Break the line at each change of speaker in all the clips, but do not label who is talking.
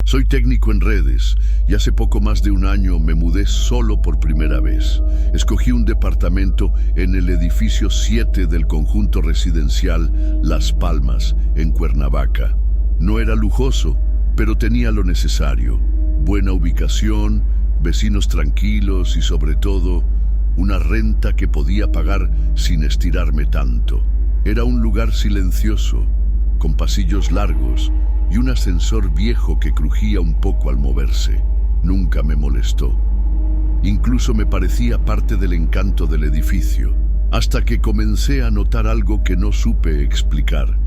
Soy técnico en redes y hace poco más de un año me mudé solo por primera vez. Escogí un departamento en el edificio 7 del conjunto residencial Las Palmas, en Cuernavaca. No era lujoso, pero tenía lo necesario. Buena ubicación, vecinos tranquilos y sobre todo, una renta que podía pagar sin estirarme tanto. Era un lugar silencioso, con pasillos largos y un ascensor viejo que crujía un poco al moverse. Nunca me molestó. Incluso me parecía parte del encanto del edificio, hasta que comencé a notar algo que no supe explicar.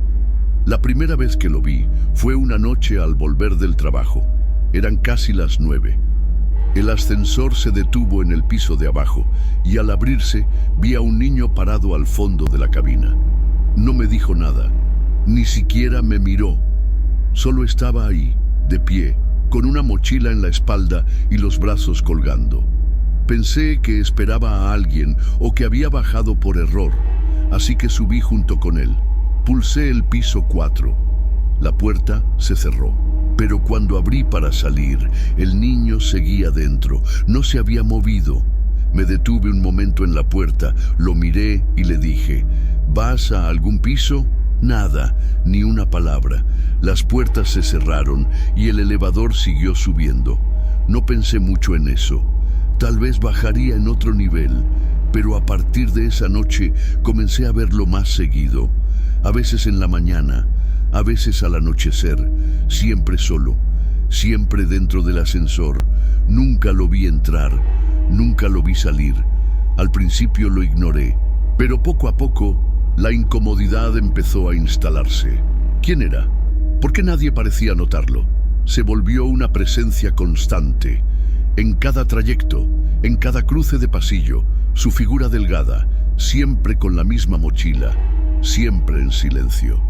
La primera vez que lo vi fue una noche al volver del trabajo. Eran casi las 9. El ascensor se detuvo en el piso de abajo y al abrirse vi a un niño parado al fondo de la cabina. No me dijo nada, ni siquiera me miró. Solo estaba ahí, de pie, con una mochila en la espalda y los brazos colgando. Pensé que esperaba a alguien o que había bajado por error, así que subí junto con él. Pulsé el piso 4. La puerta se cerró, pero cuando abrí para salir, el niño seguía dentro, no se había movido. Me detuve un momento en la puerta, lo miré y le dije, ¿vas a algún piso? Nada, ni una palabra. Las puertas se cerraron y el elevador siguió subiendo. No pensé mucho en eso. Tal vez bajaría en otro nivel, pero a partir de esa noche comencé a verlo más seguido. A veces en la mañana, a veces al anochecer, siempre solo, siempre dentro del ascensor. Nunca lo vi entrar, nunca lo vi salir. Al principio lo ignoré, pero poco a poco la incomodidad empezó a instalarse. ¿Quién era? ¿Por qué nadie parecía notarlo? Se volvió una presencia constante. En cada trayecto, en cada cruce de pasillo, su figura delgada, siempre con la misma mochila, siempre en silencio.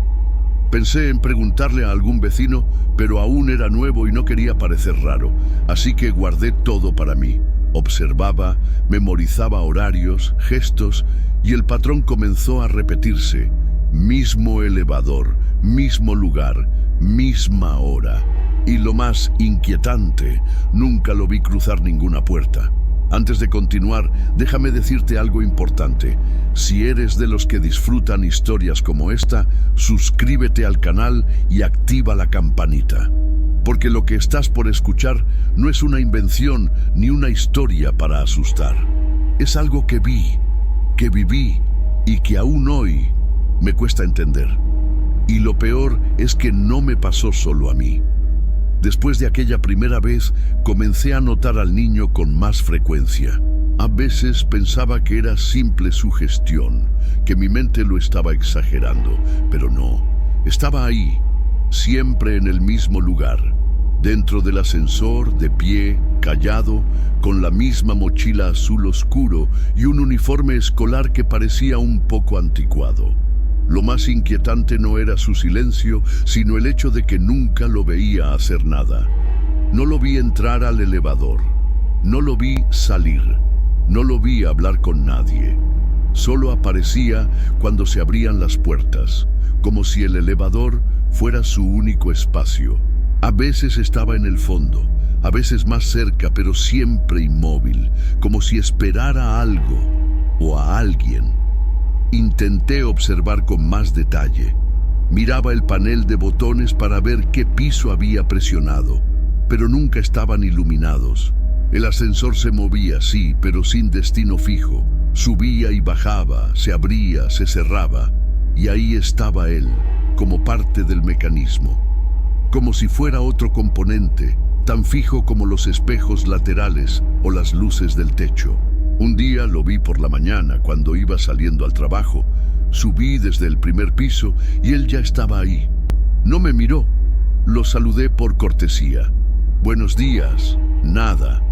Pensé en preguntarle a algún vecino, pero aún era nuevo y no quería parecer raro, así que guardé todo para mí. Observaba, memorizaba horarios, gestos, y el patrón comenzó a repetirse. Mismo elevador, mismo lugar, misma hora. Y lo más inquietante, nunca lo vi cruzar ninguna puerta. Antes de continuar, déjame decirte algo importante. Si eres de los que disfrutan historias como esta, suscríbete al canal y activa la campanita. Porque lo que estás por escuchar no es una invención ni una historia para asustar. Es algo que vi, que viví y que aún hoy me cuesta entender. Y lo peor es que no me pasó solo a mí. Después de aquella primera vez, comencé a notar al niño con más frecuencia. A veces pensaba que era simple sugestión, que mi mente lo estaba exagerando, pero no. Estaba ahí, siempre en el mismo lugar, dentro del ascensor, de pie, callado, con la misma mochila azul oscuro y un uniforme escolar que parecía un poco anticuado. Lo más inquietante no era su silencio, sino el hecho de que nunca lo veía hacer nada. No lo vi entrar al elevador, no lo vi salir, no lo vi hablar con nadie. Solo aparecía cuando se abrían las puertas, como si el elevador fuera su único espacio. A veces estaba en el fondo, a veces más cerca, pero siempre inmóvil, como si esperara a algo o a alguien. Intenté observar con más detalle. Miraba el panel de botones para ver qué piso había presionado, pero nunca estaban iluminados. El ascensor se movía, sí, pero sin destino fijo. Subía y bajaba, se abría, se cerraba, y ahí estaba él, como parte del mecanismo. Como si fuera otro componente, tan fijo como los espejos laterales o las luces del techo. Un día lo vi por la mañana cuando iba saliendo al trabajo. Subí desde el primer piso y él ya estaba ahí. No me miró. Lo saludé por cortesía. Buenos días. Nada.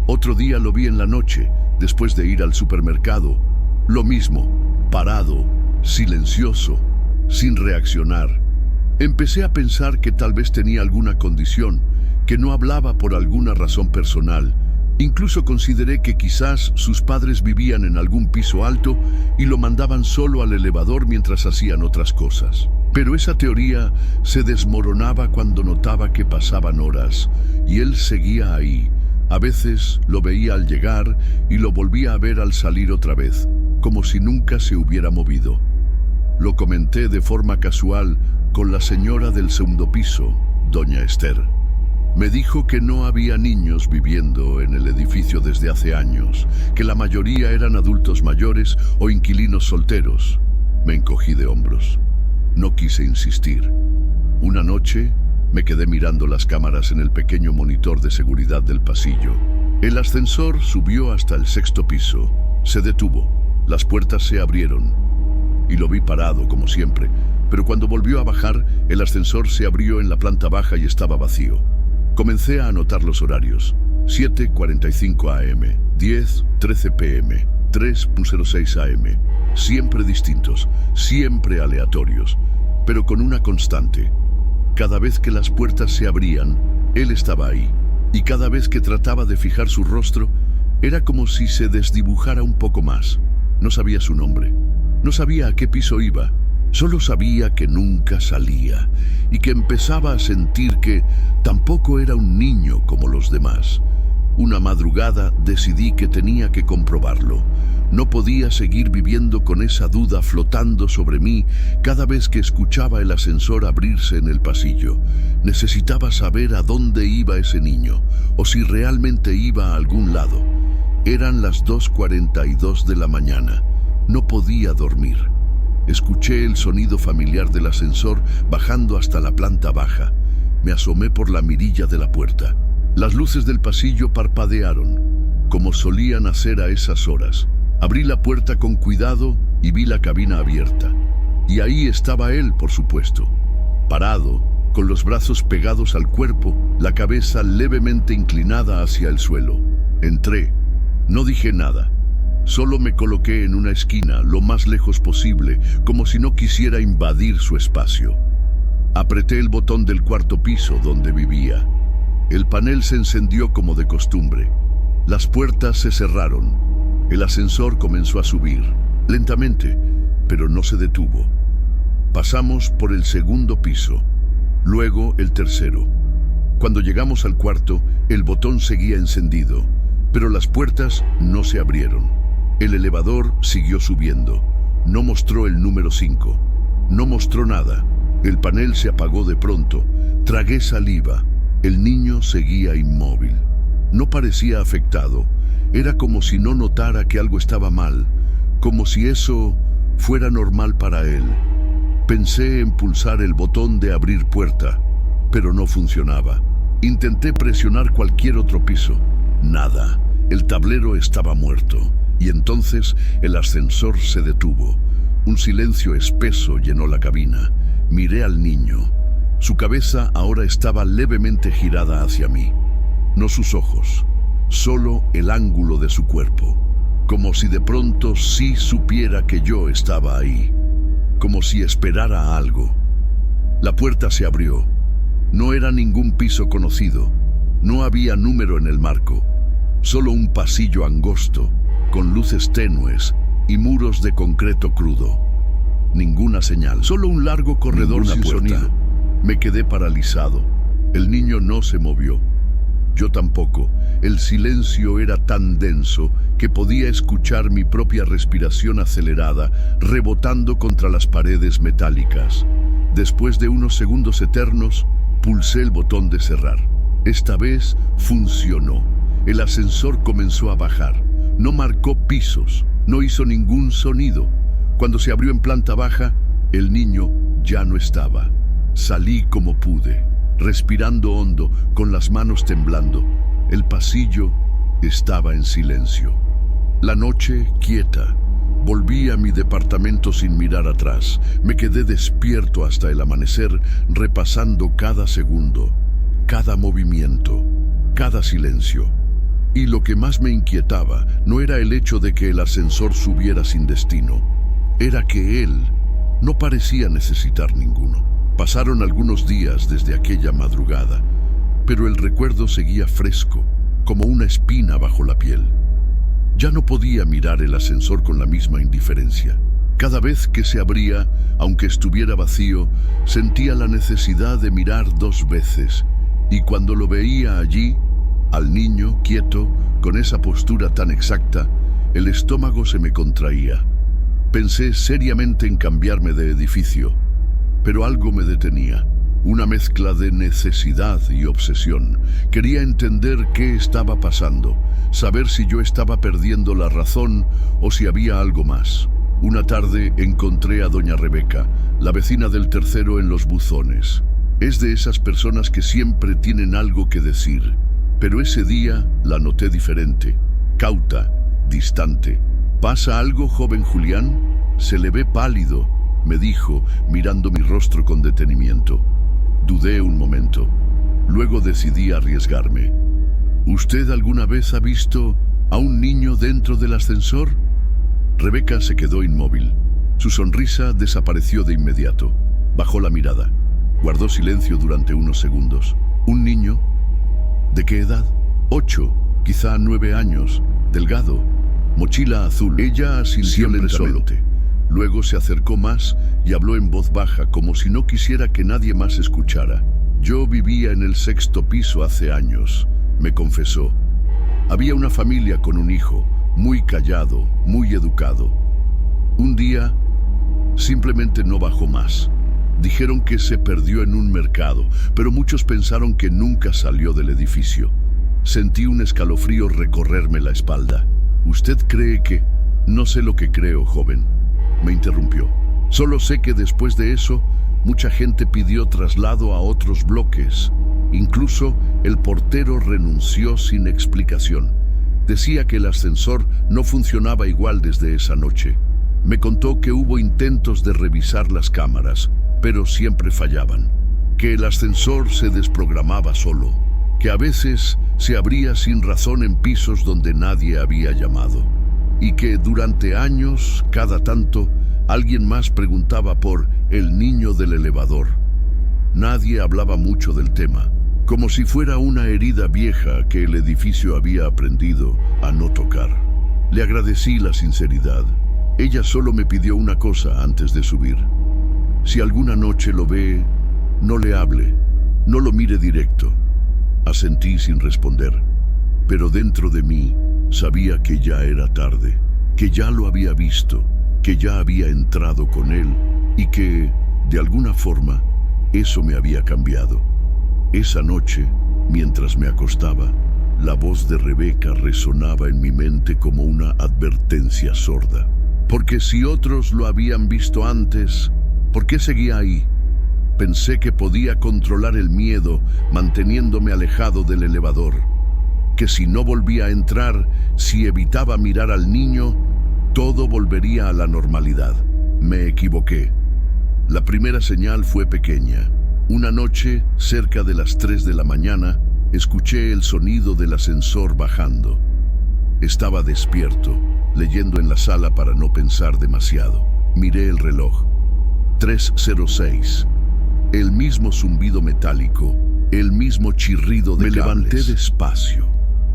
Otro día lo vi en la noche, después de ir al supermercado. Lo mismo, parado, silencioso, sin reaccionar. Empecé a pensar que tal vez tenía alguna condición, que no hablaba por alguna razón personal. Incluso consideré que quizás sus padres vivían en algún piso alto y lo mandaban solo al elevador mientras hacían otras cosas. Pero esa teoría se desmoronaba cuando notaba que pasaban horas y él seguía ahí. A veces lo veía al llegar y lo volvía a ver al salir otra vez, como si nunca se hubiera movido. Lo comenté de forma casual con la señora del segundo piso, doña Esther. Me dijo que no había niños viviendo en el edificio desde hace años, que la mayoría eran adultos mayores o inquilinos solteros. Me encogí de hombros. No quise insistir. Una noche me quedé mirando las cámaras en el pequeño monitor de seguridad del pasillo. El ascensor subió hasta el sexto piso. Se detuvo. Las puertas se abrieron. Y lo vi parado, como siempre. Pero cuando volvió a bajar, el ascensor se abrió en la planta baja y estaba vacío. Comencé a anotar los horarios. 7:45 AM, 10:13 PM, 3:06 AM. Siempre distintos, siempre aleatorios, pero con una constante. Cada vez que las puertas se abrían, él estaba ahí. Y cada vez que trataba de fijar su rostro, era como si se desdibujara un poco más. No sabía su nombre. No sabía a qué piso iba. Solo sabía que nunca salía y que empezaba a sentir que tampoco era un niño como los demás. Una madrugada decidí que tenía que comprobarlo. No podía seguir viviendo con esa duda flotando sobre mí cada vez que escuchaba el ascensor abrirse en el pasillo. Necesitaba saber a dónde iba ese niño o si realmente iba a algún lado. Eran las 2:42 de la mañana. No podía dormir. Escuché el sonido familiar del ascensor bajando hasta la planta baja. Me asomé por la mirilla de la puerta. Las luces del pasillo parpadearon, como solían hacer a esas horas. Abrí la puerta con cuidado y vi la cabina abierta. Y ahí estaba él, por supuesto. Parado, con los brazos pegados al cuerpo, la cabeza levemente inclinada hacia el suelo. Entré. No dije nada. Solo me coloqué en una esquina, lo más lejos posible, como si no quisiera invadir su espacio. Apreté el botón del cuarto piso donde vivía. El panel se encendió como de costumbre. Las puertas se cerraron. El ascensor comenzó a subir, lentamente, pero no se detuvo. Pasamos por el segundo piso, luego el tercero. Cuando llegamos al cuarto, el botón seguía encendido, pero las puertas no se abrieron. El elevador siguió subiendo. No mostró el número 5. No mostró nada. El panel se apagó de pronto. Tragué saliva. El niño seguía inmóvil. No parecía afectado. Era como si no notara que algo estaba mal, como si eso fuera normal para él. Pensé en pulsar el botón de abrir puerta, pero no funcionaba. Intenté presionar cualquier otro piso. Nada. El tablero estaba muerto. Y entonces el ascensor se detuvo. Un silencio espeso llenó la cabina. Miré al niño. Su cabeza ahora estaba levemente girada hacia mí. No sus ojos, solo el ángulo de su cuerpo. Como si de pronto sí supiera que yo estaba ahí. Como si esperara algo. La puerta se abrió. No era ningún piso conocido. No había número en el marco. Solo un pasillo angosto, con luces tenues y muros de concreto crudo. Ninguna señal, solo un largo corredor sin sonido. Me quedé paralizado. El niño no se movió. Yo tampoco. El silencio era tan denso que podía escuchar mi propia respiración acelerada, rebotando contra las paredes metálicas. Después de unos segundos eternos, pulsé el botón de cerrar. Esta vez funcionó. El ascensor comenzó a bajar. No marcó pisos, no hizo ningún sonido. Cuando se abrió en planta baja, el niño ya no estaba. Salí como pude, respirando hondo, con las manos temblando. El pasillo estaba en silencio. La noche quieta. Volví a mi departamento sin mirar atrás. Me quedé despierto hasta el amanecer, repasando cada segundo, cada movimiento, cada silencio. Y lo que más me inquietaba no era el hecho de que el ascensor subiera sin destino. Era que él no parecía necesitar ninguno. Pasaron algunos días desde aquella madrugada, pero el recuerdo seguía fresco, como una espina bajo la piel. Ya no podía mirar el ascensor con la misma indiferencia. Cada vez que se abría, aunque estuviera vacío, sentía la necesidad de mirar 2 veces, y cuando lo veía allí, al niño quieto, con esa postura tan exacta, el estómago se me contraía. Pensé seriamente en cambiarme de edificio, pero algo me detenía. Una mezcla de necesidad y obsesión. Quería entender qué estaba pasando, saber si yo estaba perdiendo la razón o si había algo más. Una tarde encontré a doña Rebeca, la vecina del tercero, en los buzones. Es de esas personas que siempre tienen algo que decir, pero ese día la noté diferente, cauta, distante. ¿Pasa algo, joven Julián? Se le ve pálido, me dijo, mirando mi rostro con detenimiento. Dudé un momento. Luego decidí arriesgarme. ¿Usted alguna vez ha visto a un niño dentro del ascensor? Rebeca se quedó inmóvil. Su sonrisa desapareció de inmediato. Bajó la mirada. Guardó silencio durante unos segundos. ¿Un niño? ¿De qué edad? 8, quizá 9 años. Delgado. Mochila azul. Ella asintió lentamente. Luego se acercó más y habló en voz baja, como si no quisiera que nadie más escuchara. Yo vivía en el 6º piso hace años, me confesó. Había una familia con un hijo, muy callado, muy educado. Un día, simplemente no bajó más. Dijeron que se perdió en un mercado, pero muchos pensaron que nunca salió del edificio. Sentí un escalofrío recorrerme la espalda. ¿Usted cree que...? No sé lo que creo, joven. Me interrumpió. Solo sé que después de eso, mucha gente pidió traslado a otros bloques. Incluso el portero renunció sin explicación. Decía que el ascensor no funcionaba igual desde esa noche. Me contó que hubo intentos de revisar las cámaras, pero siempre fallaban. Que el ascensor se desprogramaba solo. Que a veces se abría sin razón en pisos donde nadie había llamado. Y que durante años, cada tanto, alguien más preguntaba por el niño del elevador. Nadie hablaba mucho del tema, como si fuera una herida vieja que el edificio había aprendido a no tocar. Le agradecí la sinceridad. Ella solo me pidió una cosa antes de subir. Si alguna noche lo ve, no le hable, no lo mire directo. Asentí sin responder, pero dentro de mí sabía que ya era tarde, que ya lo había visto, que ya había entrado con él y que, de alguna forma, eso me había cambiado. Esa noche, mientras me acostaba, la voz de Rebeca resonaba en mi mente como una advertencia sorda. Porque si otros lo habían visto antes, ¿por qué seguía ahí? Pensé que podía controlar el miedo manteniéndome alejado del elevador. Que si no volvía a entrar, si evitaba mirar al niño, todo volvería a la normalidad. Me equivoqué. La primera señal fue pequeña. Una noche, cerca de las 3 de la mañana, escuché el sonido del ascensor bajando. Estaba despierto, leyendo en la sala para no pensar demasiado. Miré el reloj. 3:06. El mismo zumbido metálico, el mismo chirrido de cables. Me levanté despacio.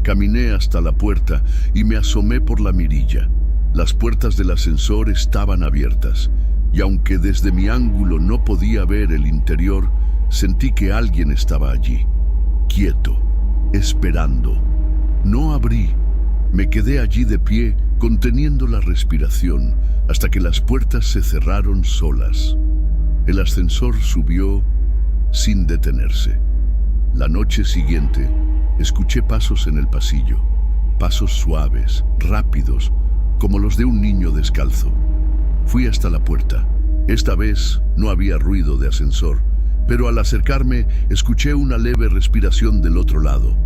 Caminé hasta la puerta y me asomé por la mirilla. Las puertas del ascensor estaban abiertas, y aunque desde mi ángulo no podía ver el interior, sentí que alguien estaba allí, quieto, esperando. No abrí. Me quedé allí de pie, conteniendo la respiración, hasta que las puertas se cerraron solas. El ascensor subió sin detenerse. La noche siguiente, escuché pasos en el pasillo, pasos suaves, rápidos, como los de un niño descalzo. Fui hasta la puerta. Esta vez no había ruido de ascensor, pero al acercarme escuché una leve respiración del otro lado.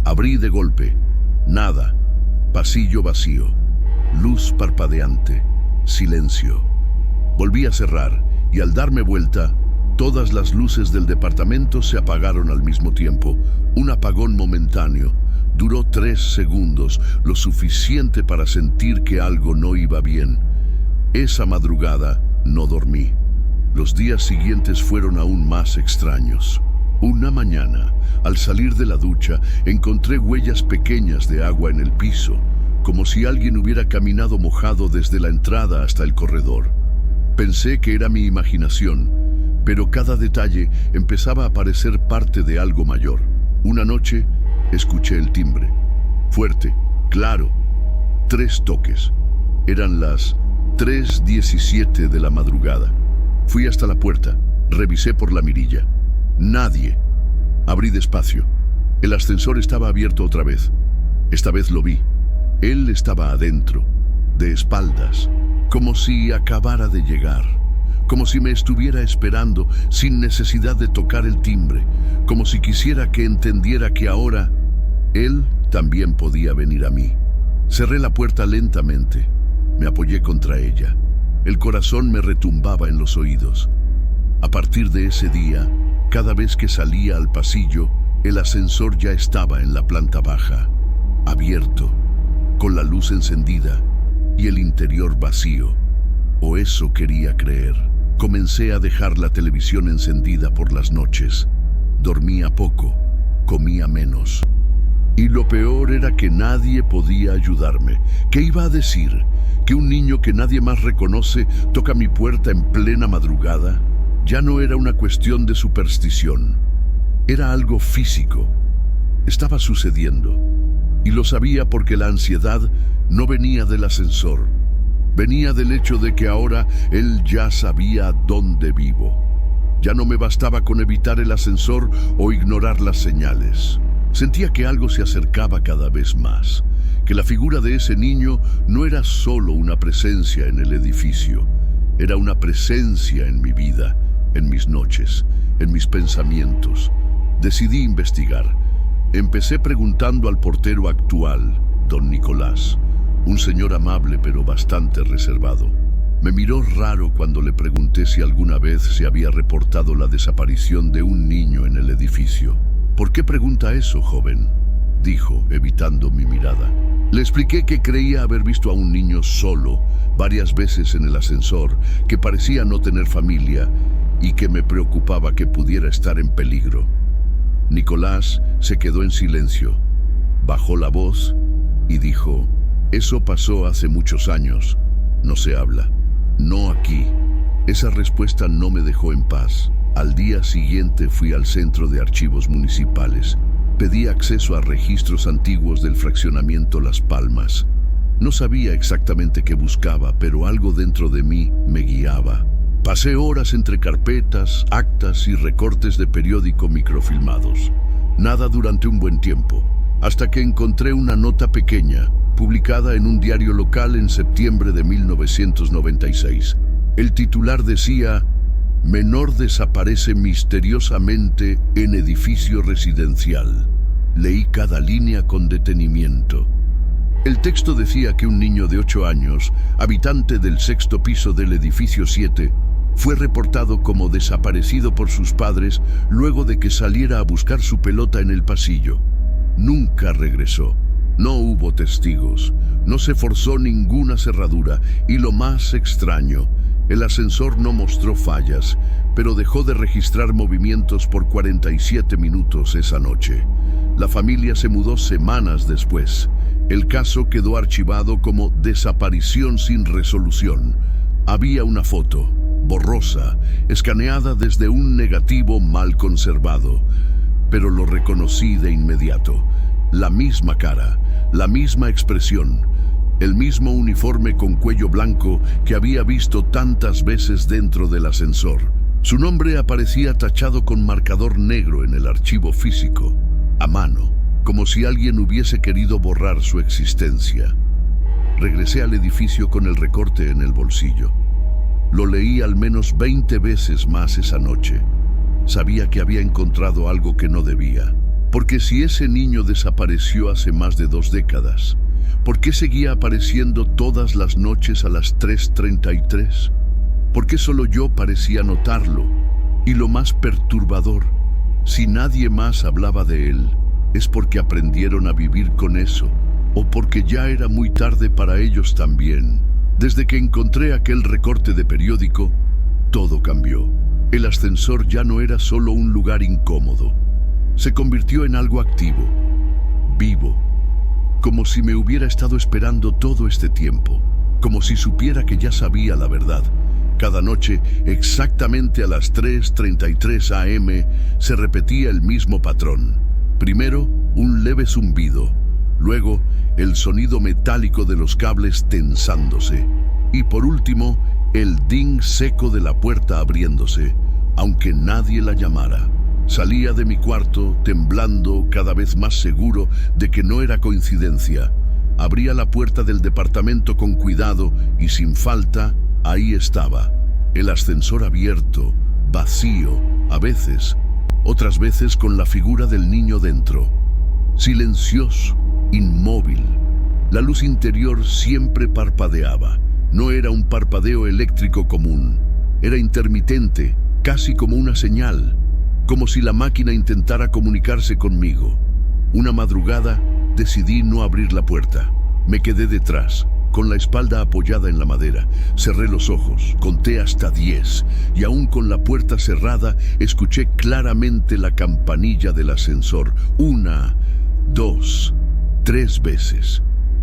Abrí de golpe. Nada. Pasillo vacío. Luz parpadeante. Silencio. Volví a cerrar y al darme vuelta, todas las luces del departamento se apagaron al mismo tiempo. Un apagón momentáneo. Duró 3 segundos, lo suficiente para sentir que algo no iba bien. Esa madrugada no dormí. Los días siguientes fueron aún más extraños. Una mañana, al salir de la ducha, encontré huellas pequeñas de agua en el piso. como si alguien hubiera caminado mojado desde la entrada hasta el corredor. Pensé que era mi imaginación, pero cada detalle empezaba a parecer parte de algo mayor. Una noche escuché el timbre. Fuerte, claro. 3 toques. Eran las 3:17 de la madrugada. Fui hasta la puerta, revisé por la mirilla. Nadie. Abrí despacio. El ascensor estaba abierto otra vez. Esta vez lo vi. Él estaba adentro, de espaldas, como si acabara de llegar, como si me estuviera esperando sin necesidad de tocar el timbre, como si quisiera que entendiera que ahora él también podía venir a mí. Cerré la puerta lentamente. Me apoyé contra ella. El corazón me retumbaba en los oídos. A partir de ese día, cada vez que salía al pasillo, el ascensor ya estaba en la planta baja, abierto, con la luz encendida y el interior vacío. O eso quería creer. Comencé a dejar la televisión encendida por las noches. Dormía poco, comía menos. Y lo peor era que nadie podía ayudarme. ¿Qué iba a decir? ¿Que un niño que nadie más reconoce toca mi puerta en plena madrugada? Ya no era una cuestión de superstición. Era algo físico. Estaba sucediendo. Y lo sabía porque la ansiedad no venía del ascensor. Venía del hecho de que ahora él ya sabía dónde vivo. Ya no me bastaba con evitar el ascensor o ignorar las señales. Sentía que algo se acercaba cada vez más, que la figura de ese niño no era solo una presencia en el edificio, era una presencia en mi vida, en mis noches, en mis pensamientos. Decidí investigar. Empecé preguntando al portero actual, don Nicolás, un señor amable pero bastante reservado. Me miró raro cuando le pregunté si alguna vez se había reportado la desaparición de un niño en el edificio. «¿Por qué pregunta eso, joven?», dijo, evitando mi mirada. Le expliqué que creía haber visto a un niño solo varias veces en el ascensor, que parecía no tener familia y que me preocupaba que pudiera estar en peligro. Nicolás se quedó en silencio, bajó la voz y dijo: «Eso pasó hace muchos años, no se habla, no aquí». Esa respuesta no me dejó en paz. Al día siguiente fui al centro de archivos municipales. Pedí acceso a registros antiguos del fraccionamiento Las Palmas. No sabía exactamente qué buscaba, pero algo dentro de mí me guiaba. Pasé horas entre carpetas, actas y recortes de periódico microfilmados. Nada durante un buen tiempo, hasta que encontré una nota pequeña, publicada en un diario local en septiembre de 1996. El titular decía: «Menor desaparece misteriosamente en edificio residencial». Leí cada línea con detenimiento. El texto decía que un niño de 8 años, habitante del 6º piso del edificio 7, fue reportado como desaparecido por sus padres luego de que saliera a buscar su pelota en el pasillo. Nunca regresó. No hubo testigos. No se forzó ninguna cerradura. Y lo más extraño, el ascensor no mostró fallas, pero dejó de registrar movimientos por 47 minutos esa noche. La familia se mudó semanas después. El caso quedó archivado como desaparición sin resolución. Había una foto, borrosa, escaneada desde un negativo mal conservado, pero lo reconocí de inmediato. La misma cara, la misma expresión, el mismo uniforme con cuello blanco que había visto tantas veces dentro del ascensor. Su nombre aparecía tachado con marcador negro en el archivo físico, a mano, como si alguien hubiese querido borrar su existencia. Regresé al edificio con el recorte en el bolsillo. Lo leí al menos 20 veces más esa noche. Sabía que había encontrado algo que no debía. Porque si ese niño desapareció hace más de 2 décadas, ¿por qué seguía apareciendo todas las noches a las 3:33? ¿Por qué solo yo parecía notarlo? Y lo más perturbador, si nadie más hablaba de él, ¿es porque aprendieron a vivir con eso? ¿O porque ya era muy tarde para ellos también? Desde que encontré aquel recorte de periódico, todo cambió. El ascensor ya no era solo un lugar incómodo. Se convirtió en algo activo, vivo, como si me hubiera estado esperando todo este tiempo, como si supiera que ya sabía la verdad. Cada noche, exactamente a las 3:33 am, se repetía el mismo patrón. Primero, un leve zumbido, luego, el sonido metálico de los cables tensándose, y por último, el ding seco de la puerta abriéndose, aunque nadie la llamara. Salía de mi cuarto, temblando, cada vez más seguro de que no era coincidencia. Abría la puerta del departamento con cuidado y sin falta, ahí estaba. El ascensor abierto, vacío, a veces, otras veces con la figura del niño dentro. Silencioso, inmóvil. La luz interior siempre parpadeaba. No era un parpadeo eléctrico común. Era intermitente, casi como una señal, como si la máquina intentara comunicarse conmigo. Una madrugada decidí no abrir la puerta. Me quedé detrás, con la espalda apoyada en la madera. Cerré los ojos, conté hasta 10, y aún con la puerta cerrada, escuché claramente la campanilla del ascensor. 1, 2, 3 veces,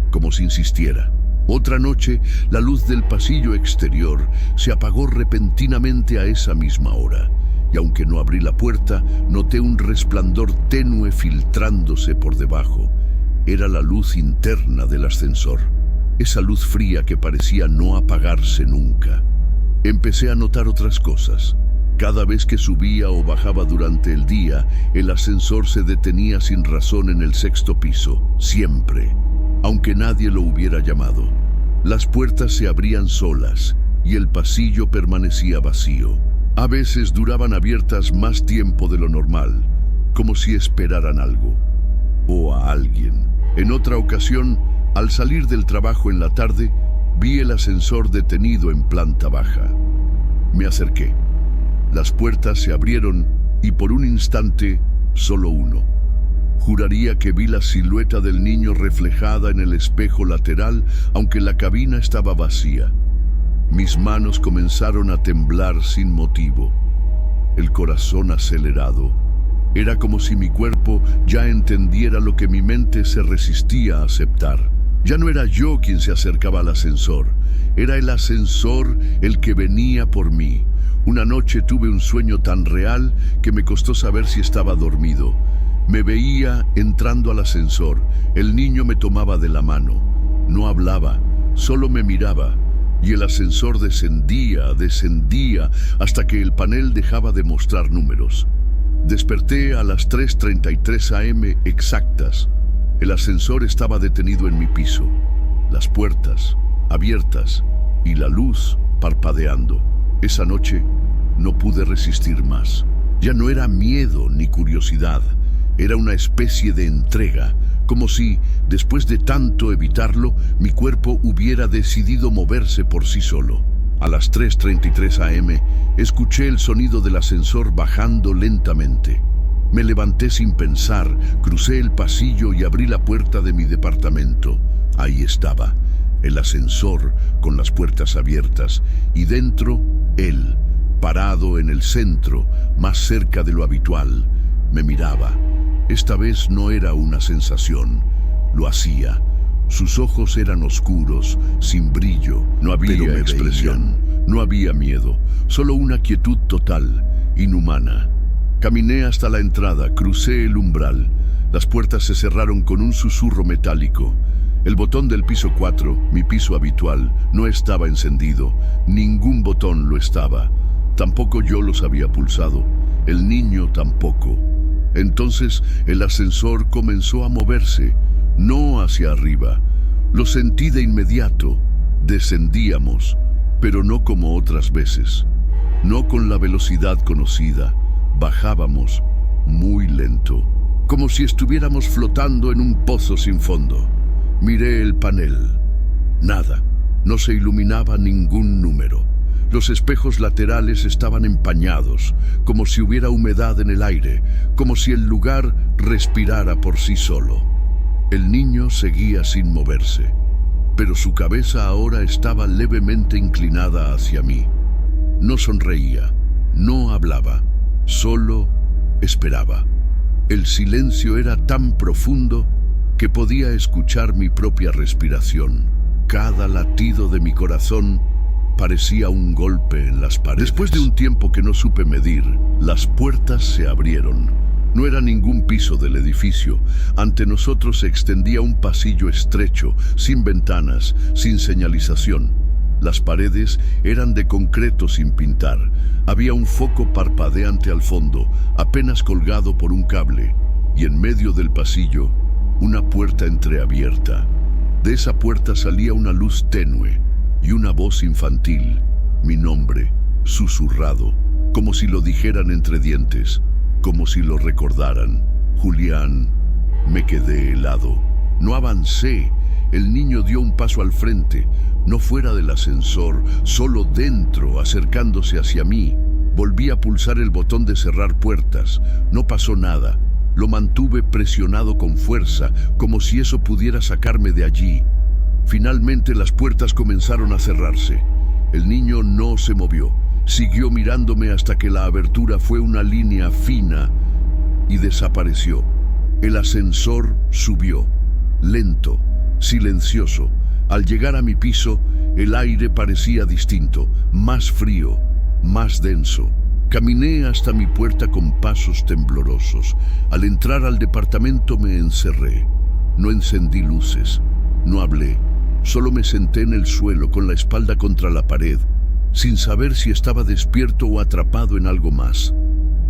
como si insistiera. Otra noche, la luz del pasillo exterior se apagó repentinamente a esa misma hora. Y aunque no abrí la puerta, noté un resplandor tenue filtrándose por debajo. Era la luz interna del ascensor. Esa luz fría que parecía no apagarse nunca. Empecé a notar otras cosas. Cada vez que subía o bajaba durante el día, el ascensor se detenía sin razón en el 6º piso, siempre, aunque nadie lo hubiera llamado. Las puertas se abrían solas y el pasillo permanecía vacío. A veces duraban abiertas más tiempo de lo normal, como si esperaran algo o a alguien. En otra ocasión, al salir del trabajo en la tarde, vi el ascensor detenido en planta baja. Me acerqué. Las puertas se abrieron y por un instante, solo uno. Juraría que vi la silueta del niño reflejada en el espejo lateral, aunque la cabina estaba vacía. Mis manos comenzaron a temblar sin motivo. El corazón acelerado. Era como si mi cuerpo ya entendiera lo que mi mente se resistía a aceptar. Ya no era yo quien se acercaba al ascensor. Era el ascensor el que venía por mí. Una noche tuve un sueño tan real que me costó saber si estaba dormido. Me veía entrando al ascensor. El niño me tomaba de la mano. No hablaba, solo me miraba. Y el ascensor descendía hasta que el panel dejaba de mostrar números. Desperté a las 3:33 am exactas. El ascensor estaba detenido en mi piso. Las puertas abiertas y la luz parpadeando. Esa noche no pude resistir más. Ya no era miedo ni curiosidad. Era una especie de entrega, como si, después de tanto evitarlo, mi cuerpo hubiera decidido moverse por sí solo. A las 3:33 am, escuché el sonido del ascensor bajando lentamente. Me levanté sin pensar, crucé el pasillo y abrí la puerta de mi departamento. Ahí estaba, el ascensor con las puertas abiertas, y dentro, él, parado en el centro, más cerca de lo habitual, me miraba. Esta vez no era una sensación, lo hacía. Sus ojos eran oscuros, sin brillo, no había expresión, no había miedo, solo una quietud total, inhumana. Caminé hasta la entrada, crucé el umbral. Las puertas se cerraron con un susurro metálico. El botón del piso 4, mi piso habitual, no estaba encendido. Ningún botón lo estaba. Tampoco yo los había pulsado. El niño tampoco. Entonces el ascensor comenzó a moverse, no hacia arriba. Lo sentí de inmediato. Descendíamos, pero no como otras veces. No con la velocidad conocida. Bajábamos muy lento, como si estuviéramos flotando en un pozo sin fondo. Miré el panel. Nada. No se iluminaba ningún número. Los espejos laterales estaban empañados, como si hubiera humedad en el aire, como si el lugar respirara por sí solo. El niño seguía sin moverse, pero su cabeza ahora estaba levemente inclinada hacia mí. No sonreía, no hablaba, solo esperaba. El silencio era tan profundo que podía escuchar mi propia respiración. Cada latido de mi corazón parecía un golpe en las paredes. Después de un tiempo que no supe medir, las puertas se abrieron. No era ningún piso del edificio. Ante nosotros se extendía un pasillo estrecho, sin ventanas, sin señalización. Las paredes eran de concreto sin pintar. Había un foco parpadeante al fondo, apenas colgado por un cable, y en medio del pasillo, una puerta entreabierta. De esa puerta salía una luz tenue y una voz infantil, mi nombre, susurrado, como si lo dijeran entre dientes, como si lo recordaran. Julián. Me quedé helado. No avancé. El niño dio un paso al frente, no fuera del ascensor, solo dentro, acercándose hacia mí. Volví a pulsar el botón de cerrar puertas. No pasó nada. Lo mantuve presionado con fuerza, como si eso pudiera sacarme de allí. Finalmente las puertas comenzaron a cerrarse. El niño no se movió. Siguió mirándome hasta que la abertura fue una línea fina y desapareció. El ascensor subió, lento, silencioso. Al llegar a mi piso, el aire parecía distinto, más frío, más denso. Caminé hasta mi puerta con pasos temblorosos. Al entrar al departamento me encerré. No encendí luces, no hablé. Solo me senté en el suelo con la espalda contra la pared, sin saber si estaba despierto o atrapado en algo más.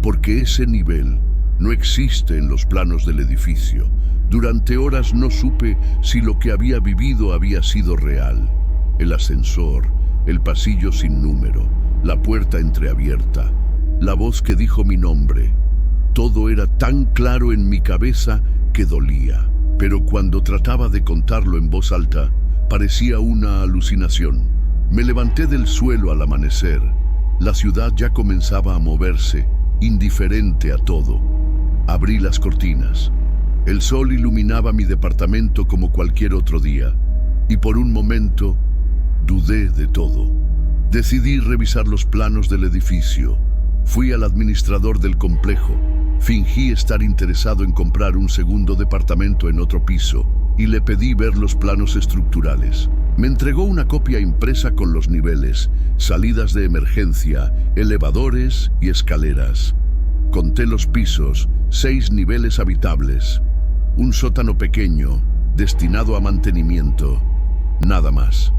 Porque ese nivel no existe en los planos del edificio. Durante horas no supe si lo que había vivido había sido real. El ascensor, el pasillo sin número, la puerta entreabierta, la voz que dijo mi nombre. Todo era tan claro en mi cabeza que dolía. Pero cuando trataba de contarlo en voz alta, parecía una alucinación. Me levanté del suelo al amanecer. La ciudad ya comenzaba a moverse, indiferente a todo. Abrí las cortinas. El sol iluminaba mi departamento como cualquier otro día, y por un momento dudé de todo. Decidí revisar los planos del edificio. Fui al administrador del complejo. Fingí estar interesado en comprar un segundo departamento en otro piso y le pedí ver los planos estructurales. Me entregó una copia impresa con los niveles, salidas de emergencia, elevadores y escaleras. Conté los pisos, 6 niveles habitables. Un sótano pequeño, destinado a mantenimiento. Nada más.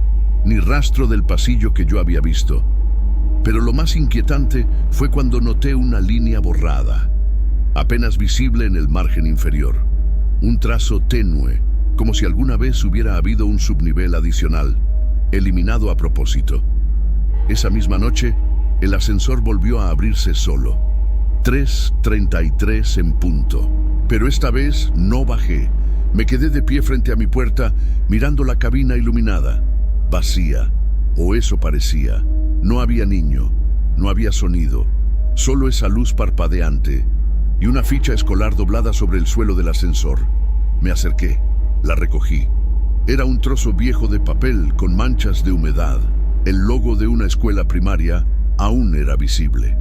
Ni rastro del pasillo que yo había visto. Pero lo más inquietante fue cuando noté una línea borrada, apenas visible en el margen inferior. Un trazo tenue, como si alguna vez hubiera habido un subnivel adicional, eliminado a propósito. Esa misma noche, el ascensor volvió a abrirse solo. 3:33 en punto. Pero esta vez no bajé. Me quedé de pie frente a mi puerta, mirando la cabina iluminada. Vacía, o eso parecía. No había niño, no había sonido, solo esa luz parpadeante y una ficha escolar doblada sobre el suelo del ascensor. Me acerqué, la recogí. Era un trozo viejo de papel con manchas de humedad. El logo de una escuela primaria aún era visible.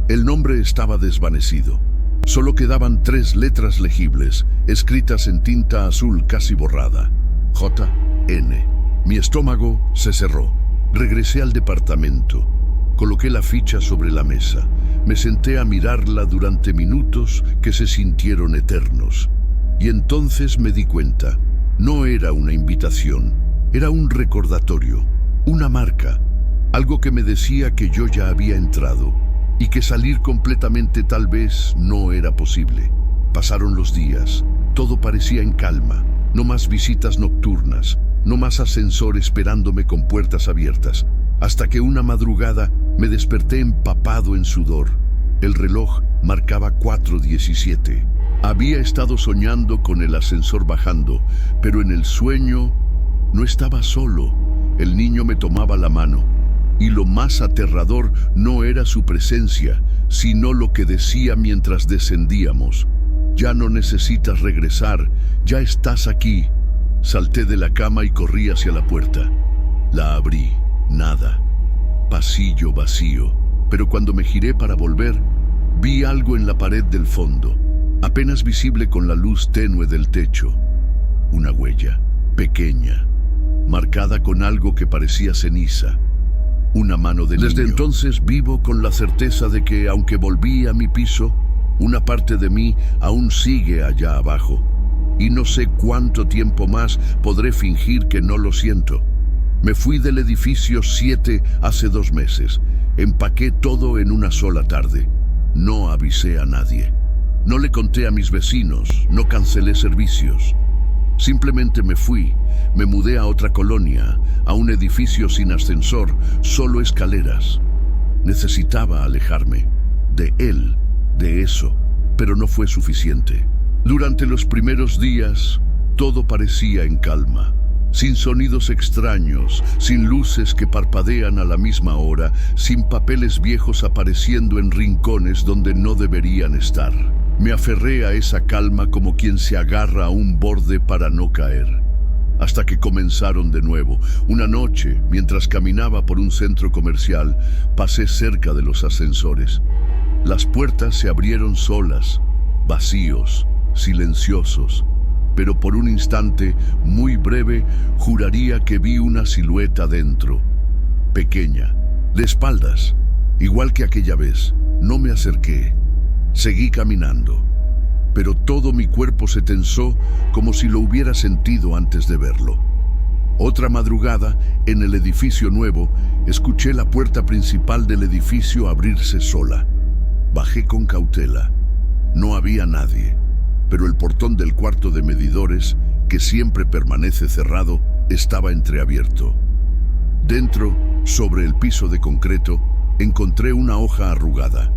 El nombre estaba desvanecido. Solo quedaban 3 letras legibles, escritas en tinta azul casi borrada. J.N. Mi estómago se cerró. Regresé al departamento. Coloqué la ficha sobre la mesa. Me senté a mirarla durante minutos que se sintieron eternos. Y entonces me di cuenta. No era una invitación. Era un recordatorio. Una marca. Algo que me decía que yo ya había entrado. Y que salir completamente tal vez no era posible. Pasaron los días. Todo parecía en calma. No más visitas nocturnas. No más ascensor esperándome con puertas abiertas, hasta que una madrugada me desperté empapado en sudor. El reloj marcaba 4:17. Había estado soñando con el ascensor bajando, pero en el sueño no estaba solo. El niño me tomaba la mano, y lo más aterrador no era su presencia, sino lo que decía mientras descendíamos. Ya no necesitas regresar, ya estás aquí. Salté de la cama y corrí hacia la puerta. La abrí. Nada. Pasillo vacío. Pero cuando me giré para volver, vi algo en la pared del fondo, apenas visible con la luz tenue del techo. una huella, pequeña, marcada con algo que parecía ceniza, una mano de niño. Desde entonces vivo con la certeza de que, aunque volví a mi piso, una parte de mí aún sigue allá abajo, y no sé cuánto tiempo más podré fingir que no lo siento. Me fui del edificio 7 hace 2 meses. Empaqué todo en una sola tarde. No avisé a nadie. No le conté a mis vecinos, no cancelé servicios. Simplemente me fui, me mudé a otra colonia, a un edificio sin ascensor, solo escaleras. Necesitaba alejarme de él, de eso, pero no fue suficiente. Durante los primeros días, todo parecía en calma, sin sonidos extraños, sin luces que parpadean a la misma hora, sin papeles viejos apareciendo en rincones donde no deberían estar. Me aferré a esa calma como quien se agarra a un borde para no caer. Hasta que comenzaron de nuevo. Una noche, mientras caminaba por un centro comercial, pasé cerca de los ascensores. Las puertas se abrieron solas, vacíos, silenciosos, pero por un instante, muy breve, juraría que vi una silueta dentro, pequeña, de espaldas, igual que aquella vez. No me acerqué, seguí caminando, pero todo mi cuerpo se tensó como si lo hubiera sentido antes de verlo. Otra madrugada, en el edificio nuevo, escuché la puerta principal del edificio abrirse sola. Bajé con cautela. No había nadie, pero el portón del cuarto de medidores, que siempre permanece cerrado, estaba entreabierto. Dentro, sobre el piso de concreto, encontré una hoja arrugada.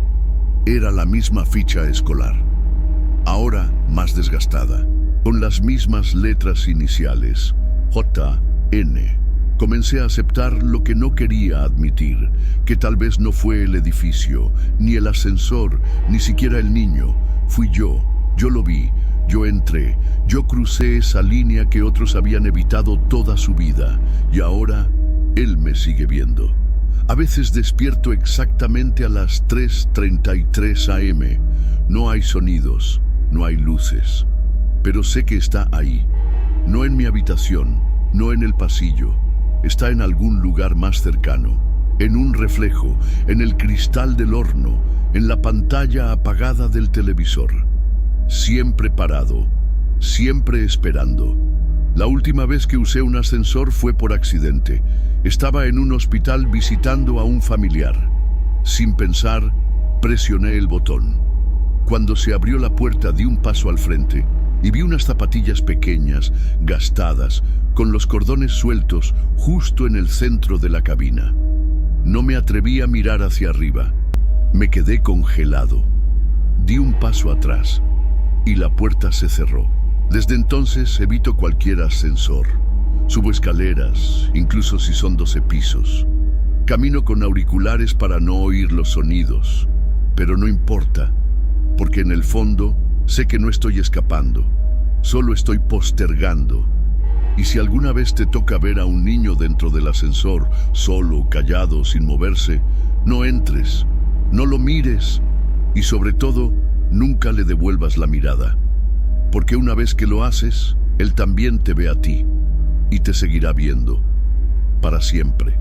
Era la misma ficha escolar, ahora más desgastada, con las mismas letras iniciales, J.N. Comencé a aceptar lo que no quería admitir, que tal vez no fue el edificio, ni el ascensor, ni siquiera el niño. Fui yo lo vi, yo entré, yo crucé esa línea que otros habían evitado toda su vida, y ahora él me sigue viendo. A veces despierto exactamente a las 3:33 am. No hay sonidos, no hay luces, pero sé que está ahí. No en mi habitación, no en el pasillo. Está en algún lugar más cercano, en un reflejo, en el cristal del horno, en la pantalla apagada del televisor. Siempre parado, siempre esperando. La última vez que usé un ascensor fue por accidente. Estaba en un hospital visitando a un familiar. Sin pensar, presioné el botón. Cuando se abrió la puerta, di un paso al frente y vi unas zapatillas pequeñas, gastadas, con los cordones sueltos justo en el centro de la cabina. No me atreví a mirar hacia arriba. Me quedé congelado. Di un paso atrás y la puerta se cerró. Desde entonces evito cualquier ascensor. Subo escaleras, incluso si son 12 pisos. Camino con auriculares para no oír los sonidos, pero no importa, porque en el fondo sé que no estoy escapando, solo estoy postergando. Y si alguna vez te toca ver a un niño dentro del ascensor, solo, callado, sin moverse, no entres, no lo mires y sobre todo, nunca le devuelvas la mirada, porque una vez que lo haces, él también te ve a ti y te seguirá viendo para siempre.